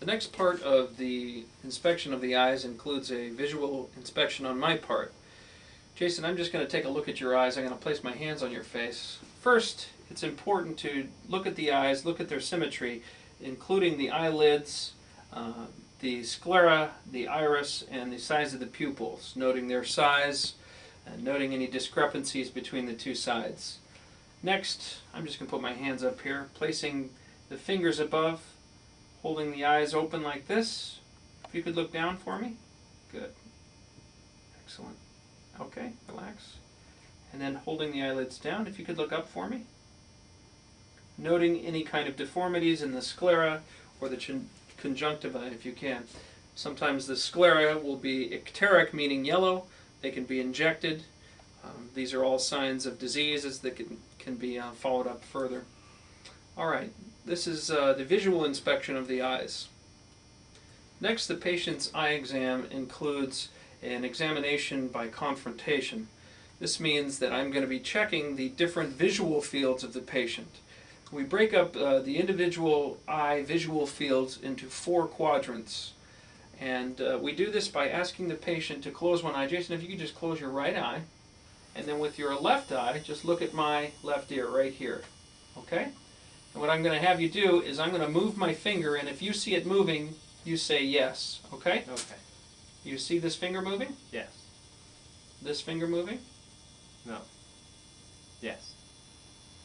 The next part of the inspection of the eyes includes a visual inspection on my part. Jason, I'm just going to take a look at your eyes. I'm going to place my hands on your face. First, it's important to look at the eyes, look at their symmetry, including the eyelids, the sclera, the iris, and the size of the pupils, noting their size and noting any discrepancies between the two sides. Next, I'm just going to put my hands up here, placing the fingers above, holding the eyes open like this. If you could look down for me. Good. Excellent. Okay, relax. And then holding the eyelids down, if you could look up for me. Noting any kind of deformities in the sclera or the conjunctiva if you can. Sometimes the sclera will be icteric, meaning yellow. They can be injected. These are all signs of diseases that can be followed up further. Alright, this is the visual inspection of the eyes. Next, the patient's eye exam includes an examination by confrontation. This means that I'm going to be checking the different visual fields of the patient. We break up the individual eye visual fields into 4 quadrants. And we do this by asking the patient to close one eye. Jason, if you could just close your right eye. And then with your left eye, just look at my left ear right here. Okay? And what I'm going to have you do is I'm going to move my finger, and if you see it moving, you say yes. Okay? Okay. You see this finger moving? Yes. This finger moving? No. Yes.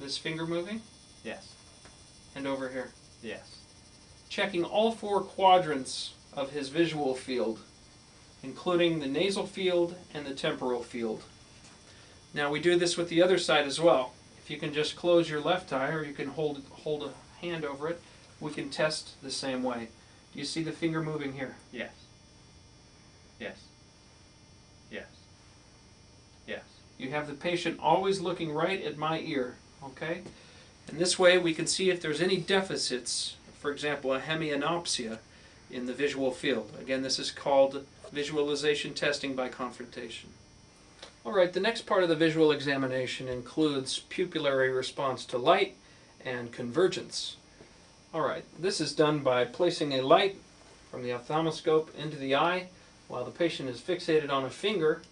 This finger moving? Yes. And over here. Yes. Checking all 4 quadrants of his visual field, including the nasal field and the temporal field. Now we do this with the other side as well. If you can just close your left eye, or you can hold a hand over it, we can test the same way. Do you see the finger moving here? Yes. Yes. Yes. Yes. You have the patient always looking right at my ear, okay? And this way we can see if there's any deficits, for example, a hemianopsia in the visual field. Again, this is called visualization testing by confrontation. Alright, the next part of the visual examination includes pupillary response to light and convergence. Alright, this is done by placing a light from the ophthalmoscope into the eye while the patient is fixated on a finger,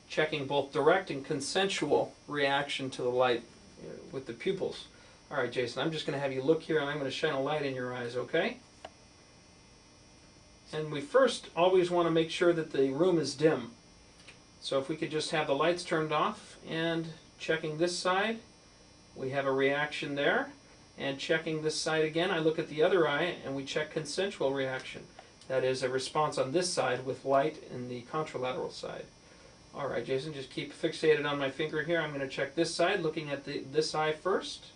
checking both direct and consensual reaction to the light with the pupils. Alright, Jason, I'm just going to have you look here, and I'm going to shine a light in your eyes, okay? And we first always want to make sure that the room is dim. So if we could just have the lights turned off, and checking this side, we have a reaction there. And checking this side again, I look at the other eye and we check consensual reaction. That is a response on this side with light in the contralateral side. Alright, Jason, just keep fixated on my finger here. I'm going to check this side, looking at this eye first.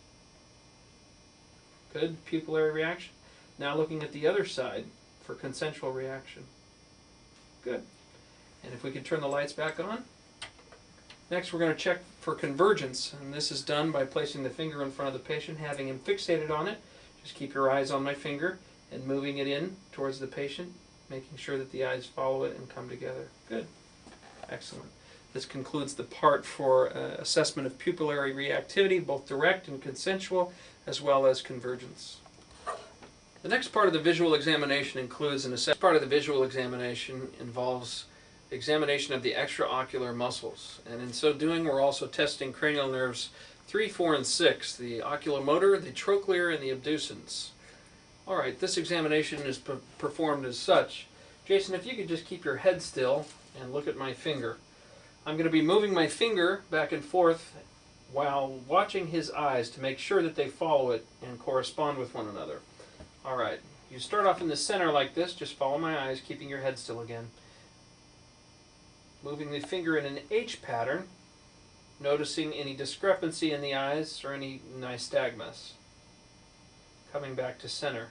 Good, pupillary reaction. Now looking at the other side for consensual reaction. Good. And if we could turn the lights back on. Next, we're going to check for convergence, and this is done by placing the finger in front of the patient, having him fixated on it. Just keep your eyes on my finger and moving it in towards the patient, making sure that the eyes follow it and come together. Good. Excellent. This concludes the part for assessment of pupillary reactivity, both direct and consensual, as well as convergence. The next part of the visual examination includes an assessment. Part of the visual examination involves examination of the extraocular muscles, and in so doing we're also testing cranial nerves 3, 4, and 6, the oculomotor, the trochlear, and the abducens. Alright, this examination is performed as such. Jason, if you could just keep your head still and look at my finger. I'm going to be moving my finger back and forth while watching his eyes to make sure that they follow it and correspond with one another. Alright, you start off in the center like this, just follow my eyes, keeping your head still again. Moving the finger in an H pattern, noticing any discrepancy in the eyes or any nystagmus. Coming back to center.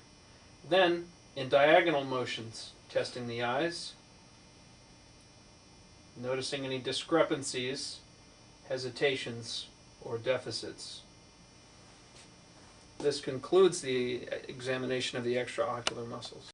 Then, in diagonal motions, testing the eyes, noticing any discrepancies, hesitations, or deficits. This concludes the examination of the extraocular muscles.